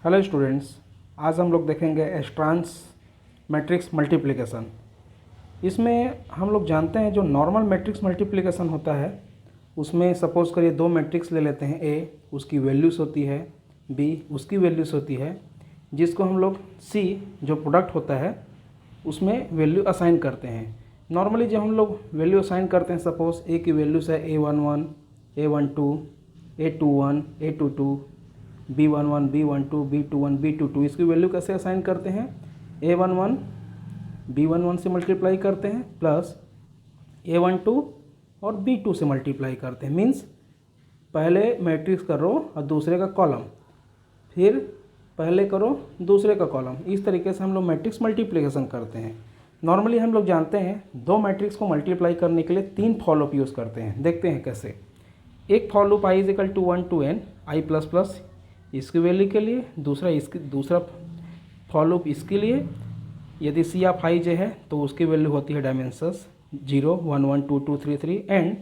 Hello students, आज हम लोग देखेंगे एस्ट्रांस मैट्रिक्स मल्टीप्लिकेशन। इसमें हम लोग जानते हैं जो नॉर्मल मैट्रिक्स मल्टीप्लिकेशन होता है उसमें सपोज़ करिए दो मैट्रिक्स ले लेते हैं। ए उसकी वैल्यूज़ होती है, बी उसकी वैल्यूज़ होती है, जिसको हम लोग सी जो प्रोडक्ट होता है उसमें वैल्यू असाइन करते हैं। नॉर्मली जब हम लोग वैल्यू असाइन करते हैं, सपोज़ ए की वैल्यूज़ है A11, A12, A21, A22, B11, B12, B21, B22, इसकी वैल्यू कैसे असाइन करते हैं? A11 B11 से मल्टीप्लाई करते हैं प्लस A12 और B2 से मल्टीप्लाई करते हैं। मीन्स पहले मैट्रिक्स का रो और दूसरे का कॉलम, फिर पहले करो दूसरे का कॉलम। इस तरीके से हम लोग मैट्रिक्स मल्टीप्लिकेशन करते हैं। नॉर्मली हम लोग जानते हैं दो मैट्रिक्स को मल्टीप्लाई करने के लिए तीन फॉर लूप यूज़ करते हैं। देखते हैं कैसे। एक for loop i is equal to 1 to n i plus plus इसकी वैल्यू के लिए, दूसरा फॉर लूप इसके लिए। यदि सी ऑफ i j है तो उसकी वैल्यू होती है डायमेंशंस 0, 1, 1, 2, 2, 3, 3 एंड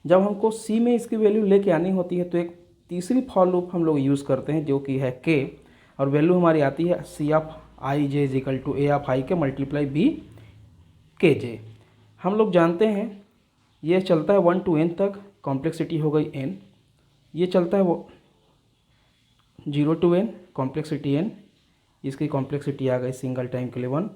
जब हमको सी में इसकी वैल्यू लेके आनी होती है तो एक तीसरी फॉर लूप हम लोग यूज़ करते हैं जो कि है k, और वैल्यू हमारी आती है C of i j is equal to A of i के मल्टीप्लाई b के जे। हम लोग जानते हैं ये चलता है 1 to n तक, कॉम्प्लेक्सिटी हो गई n। ये चलता है वो 0 to n, कॉम्प्लेक्सिटी n, इसकी कॉम्प्लेक्सिटी आ गई सिंगल टाइम के लिए 1।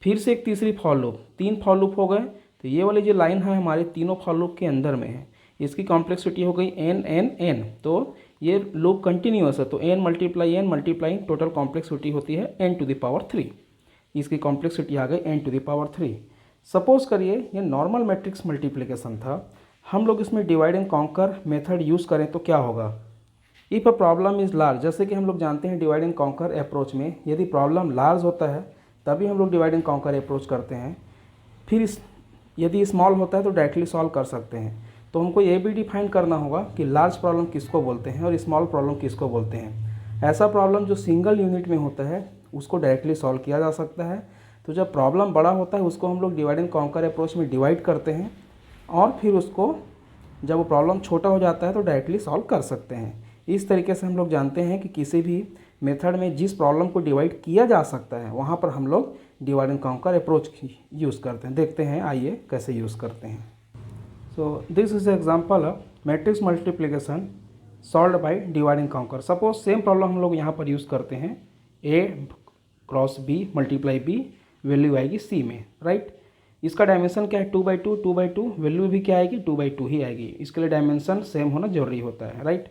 फिर से एक तीसरी फॉर लूप, तीन फॉर लूप हो गए। तो ये वाली जो लाइन है हमारे तीनों फॉर लूप के अंदर में है, इसकी कॉम्प्लेक्सिटी हो गई n n n। तो ये लूप कंटिन्यूअस है तो n मल्टीप्लाई टोटल कॉम्प्लेक्सिटी होती है n to the पावर 3। इसकी कॉम्प्लेक्सिटी आ गई n to the power 3। Suppose करिए ये नॉर्मल मैट्रिक्स मल्टीप्लिकेशन था, हम लोग इसमें divide and conquer method use करें तो क्या होगा? If a problem is large, जैसे कि हम लोग जानते हैं डिवाइड एंड कॉन्कर अप्रोच में यदि प्रॉब्लम लार्ज होता है तभी हम लोग डिवाइड एंड कॉन्कर अप्रोच करते हैं। फिर यदि स्मॉल होता है तो डायरेक्टली सॉल्व कर सकते हैं। तो हमको ये भी डिफाइन करना होगा कि लार्ज प्रॉब्लम किसको बोलते हैं और स्मॉल प्रॉब्लम किसको बोलते हैं। ऐसा प्रॉब्लम जो सिंगल यूनिट में होता है उसको डायरेक्टली सॉल्व किया जा सकता है। तो जब प्रॉब्लम बड़ा होता है उसको हम लोग डिवाइड एंड कॉन्कर अप्रोच में डिवाइड करते हैं, और फिर उसको जब वो प्रॉब्लम छोटा हो जाता है तो डायरेक्टली सॉल्व कर सकते हैं। इस तरीके से हम लोग जानते हैं कि किसी भी मेथड में जिस प्रॉब्लम को डिवाइड किया जा सकता है वहाँ पर हम लोग divide and conquer approach use करते हैं। देखते हैं आइए कैसे यूज़ करते हैं। So this is example of matrix multiplication solved by divide and conquer. Suppose same problem हम लोग यहाँ पर यूज़ करते हैं, a cross b multiply b, value आएगी c में, राइट। इसका डायमेंशन क्या है? 2/2, 2/2, वैल्यू भी क्या आएगी? 2/2 ही आएगी। इसके लिए डायमेंशन सेम होना जरूरी होता है, right.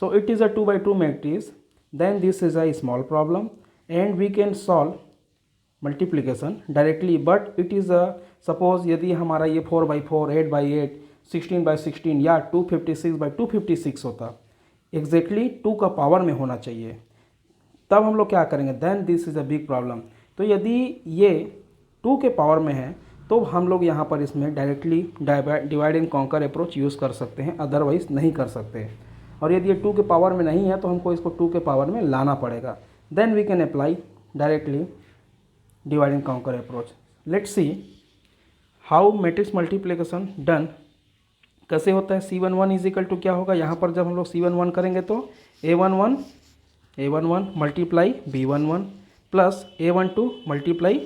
So it is a 2/2 matrix, then this is a small problem and we can solve multiplication directly, but it is a suppose यदि हमारा ये 4/4, 8/8, 16/16 या 256/256 होता, एग्जैक्टली 2 का पावर में होना चाहिए, तब हम लोग क्या करेंगे? Then this is a big problem. तो यदि ये 2 के पावर में है तो हम लोग यहाँ पर इसमें directly divide and conquer approach use कर सकते हैं, अदरवाइज नहीं कर सकते। और यदि ये 2 के पावर में नहीं है तो हमको इसको 2 के पावर में लाना पड़ेगा। Then we can apply directly divide and conquer approach. Let's see how matrix multiplication done कैसे होता है। C11 इज इक्वल टू क्या होगा? यहाँ पर जब हम लोग C11 करेंगे तो A11 multiply B11 plus A12 multiply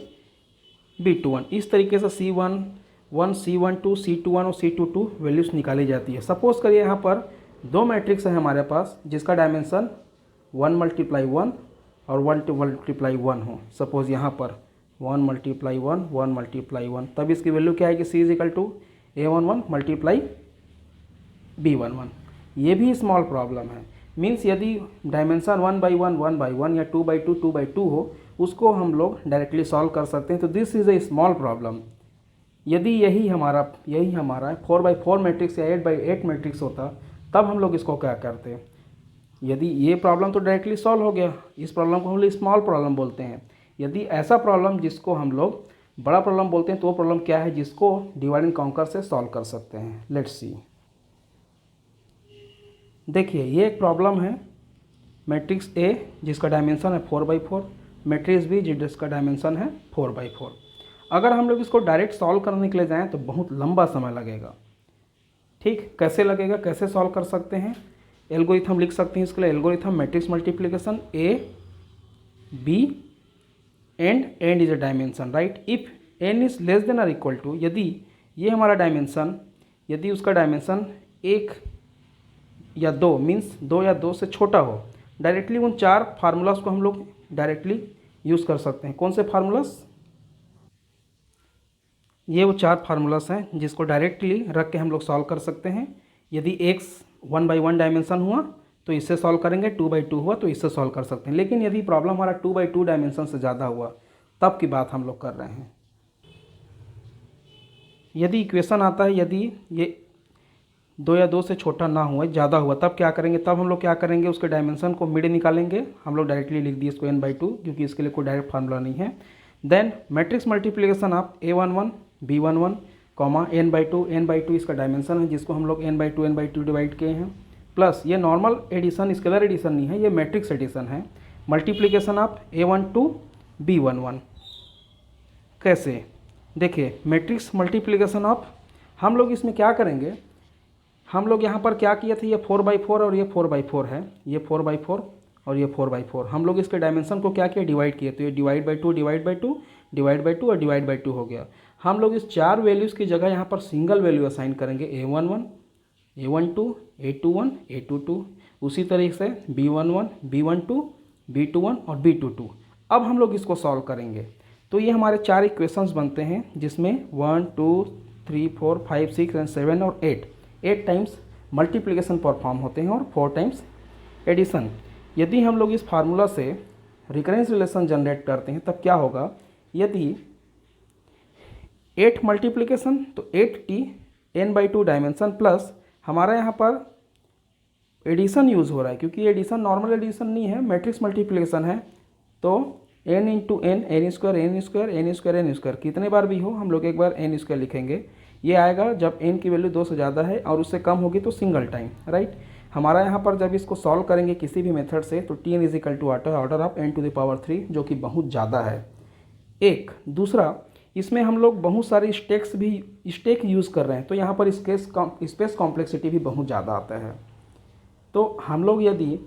B21। इस तरीके से C11, C12, C21 और C22 वैल्यूज़ निकाली जाती है। सपोज़ करिए यहाँ पर दो मैट्रिक्स है हमारे पास जिसका डायमेंशन 1 × 1 और 1 × 1 हो। सपोज़ यहाँ पर 1 × 1, 1 × 1, तब इसकी वैल्यू क्या आएगी? C is equal to A11 multiply B11। ये भी स्मॉल प्रॉब्लम है। मीन्स यदि डायमेंशन 1/1, 1/1 या 2/2, 2/2 हो उसको हम लोग डायरेक्टली सॉल्व कर सकते हैं। तो this is a small problem. यदि यही हमारा 4/4 मैट्रिक्स या 8/8 मैट्रिक्स होता तब हम लोग इसको क्या करते? यदि ये प्रॉब्लम तो डायरेक्टली सॉल्व हो गया, इस प्रॉब्लम को हम लोग स्मॉल प्रॉब्लम बोलते हैं। यदि ऐसा प्रॉब्लम जिसको हम लोग बड़ा प्रॉब्लम बोलते हैं तो वो प्रॉब्लम क्या है जिसको डिवाइड एंड कॉन्कर से सॉल्व कर सकते हैं। Let's see. देखिए ये एक प्रॉब्लम है, मैट्रिक्स A जिसका डायमेंशन है 4/4, मैट्रिक्स B जिसका डायमेंशन है 4/4। अगर हम लोग इसको डायरेक्ट सॉल्व करने के लिए जाएँ तो बहुत लंबा समय लगेगा। ठीक, कैसे लगेगा, कैसे सॉल्व कर सकते हैं? एल्गोरिथम लिख सकते हैं इसके लिए, algorithm matrix multiplication A B and is a dimension, right. If n is less than r equal to, यदि ये हमारा डायमेंशन, यदि उसका डायमेंशन 1 या 2 मीन्स 2 या 2 से छोटा हो, डायरेक्टली उन 4 फार्मूलाज को हम लोग डायरेक्टली यूज़ कर सकते हैं। कौन से फार्मूलाज? ये वो 4 फार्मूलाज हैं जिसको डायरेक्टली रख के हम लोग सॉल्व कर सकते हैं। यदि x 1/1 डायमेंशन हुआ तो इससे सॉल्व करेंगे, 2/2 हुआ तो इससे सॉल्व कर सकते हैं। लेकिन यदि प्रॉब्लम हमारा 2/2 डायमेंशन से ज़्यादा हुआ तब की बात हम लोग कर रहे हैं। यदि इक्वेशन आता है यदि ये 2 या 2 से छोटा ना हुआ, ज़्यादा हुआ, तब क्या करेंगे? तब हम लोग क्या करेंगे, उसके डायमेंशन को मिड निकालेंगे। हम लोग डायरेक्टली लिख दिए इसको n/2 क्योंकि इसके लिए कोई डायरेक्ट फार्मूला नहीं है। देन मैट्रिक्स मल्टीप्लिकेशन आप a11 b11 कॉमा n/2 इसका डायमेंशन है जिसको हम लोग n/2 डिवाइड किए हैं, प्लस ये नॉर्मल एडिशन, स्केलर एडिशन नहीं है, ये मैट्रिक्स एडिशन है। मल्टीप्लिकेशन आप a12 b11। कैसे? देखिए मैट्रिक्स मल्टीप्लिकेशन ऑफ, हम लोग इसमें क्या करेंगे, हम लोग यहाँ पर क्या किए थे, ये 4/4 और ये 4/4 है, ये 4/4 और ये 4/4। हम लोग इसके डायमेंशन को क्या किया, डिवाइड किए, तो ये डिवाइड बाई टू और डिवाइड बाई टू हो गया। हम लोग इस 4 वैल्यूज़ की जगह यहाँ पर सिंगल वैल्यू असाइन करेंगे, a11 a12 a21 a22, उसी तरीके से b11 b12 b21 और b22। अब हम लोग इसको सॉल्व करेंगे तो ये हमारे 4 इक्वेशंस बनते हैं जिसमें 1 2 3 4 5 6 एंड 7 और 8 टाइम्स मल्टीप्लिकेशन परफॉर्म होते हैं और 4 टाइम्स एडिशन। यदि हम लोग इस फार्मूला से रिकरेंस रिलेशन जनरेट करते हैं तब क्या होगा, यदि 8 मल्टीप्लिकेशन तो 8t n/2 डायमेंशन प्लस हमारा यहाँ पर एडिशन यूज़ हो रहा है क्योंकि एडिशन नॉर्मल एडिशन नहीं है, मैट्रिक्स मल्टीप्लिकेशन है, तो n into n, n square कितने बार भी हो हम लोग एक बार n स्क्वायर लिखेंगे। ये आएगा जब n की वैल्यू 2 से ज़्यादा है और उससे कम होगी तो सिंगल टाइम, राइट। हमारा यहाँ पर जब इसको सॉल्व करेंगे किसी भी मेथड से तो tn is equal to order of n⁻3 जो कि बहुत ज़्यादा है। एक दूसरा, इसमें हम लोग बहुत सारे स्टेक यूज़ कर रहे हैं तो यहाँ पर स्पेस कॉम्प्लेक्सिटी भी बहुत ज़्यादा आता है। तो हम लोग यदि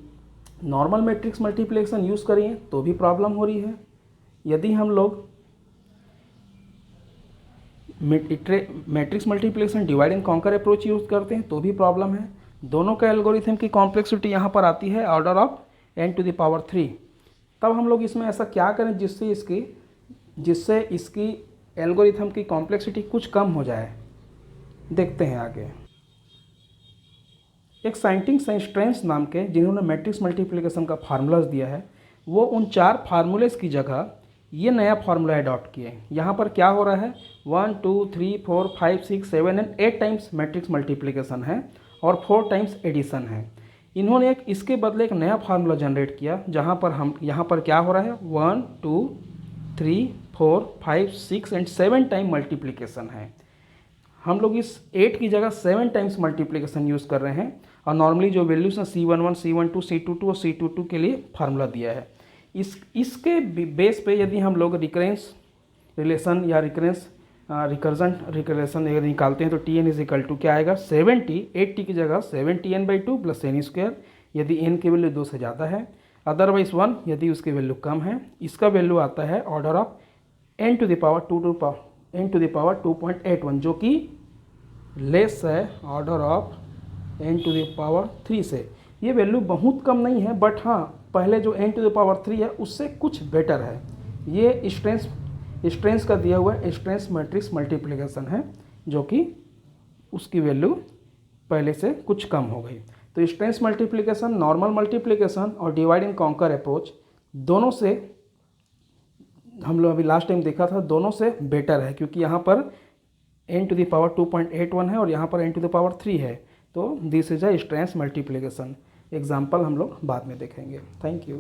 नॉर्मल मैट्रिक्स मल्टीप्लिकेशन यूज़ करिए तो भी प्रॉब्लम हो रही है, यदि हम लोग matrix multiplication divide and conquer approach use करते हैं तो भी प्रॉब्लम है। दोनों का एल्गोरिथम की कॉम्प्लेक्सिटी यहाँ पर आती है ऑर्डर ऑफ n⁻3। तब हम लोग इसमें ऐसा क्या करें जिससे इसकी एल्गोरिथम की कॉम्प्लेक्सिटी कुछ कम हो जाए, देखते हैं आगे। एक साइंटिस्ट सेंस्ट्रेंस नाम के जिन्होंने मैट्रिक्स मल्टीप्लिकेशन का फार्मूलाज दिया है, वो उन 4 फार्मूलेस की जगह ये नया फार्मूला अडॉप्ट किए। यहाँ पर क्या हो रहा है, 1 2 3 4 5 6 7 एंड 8 टाइम्स मैट्रिक्स मल्टीप्लिकेशन है और 4 टाइम्स एडिशन है। इन्होंने एक इसके बदले एक नया फार्मूला जनरेट किया जहाँ पर हम यहाँ पर क्या हो रहा है, 1 2 3 4 5 6 एंड 7 टाइम मल्टीप्लिकेशन है। हम लोग इस 8 की जगह 7 टाइम्स मल्टीप्लिकेशन यूज़ कर रहे हैं और नॉर्मली जो वैल्यूज़ हैं C11 C12 C22 और C22 के लिए फार्मूला दिया है। इसके बेस पे यदि हम लोग रिकरेंस रिलेशन या रिकर्जन रिलेशन अगर निकालते हैं तो tn इज इक्वल टू क्या आएगा, 70 8t की जगह 70n/2 प्लस n स्क्वायर यदि n की वैल्यू 2 से ज़्यादा है, अदरवाइज 1 यदि उसकी वैल्यू कम है। इसका वैल्यू आता है ऑर्डर ऑफ n⁻2.81 जो कि लेस है ऑर्डर ऑफ n⁻3 से। ये वैल्यू बहुत कम नहीं है बट हाँ पहले जो n⁻3 है उससे कुछ बेटर है। ये स्ट्रेंथ का दिया हुआ स्ट्रेंथ मैट्रिक्स मल्टीप्लिकेशन है जो कि उसकी वैल्यू पहले से कुछ कम हो गई। तो स्ट्रेंथ मल्टीप्लिकेशन, नॉर्मल मल्टीप्लिकेशन और डिवाइड एंड कॉन्कर अप्रोच दोनों से हम लोग अभी लास्ट टाइम देखा था, दोनों से बेटर है क्योंकि यहाँ पर n⁻2.81 है और यहाँ पर n⁻3 है। तो this is a strength multiplication. Example हम लोग बाद में देखेंगे। Thank you.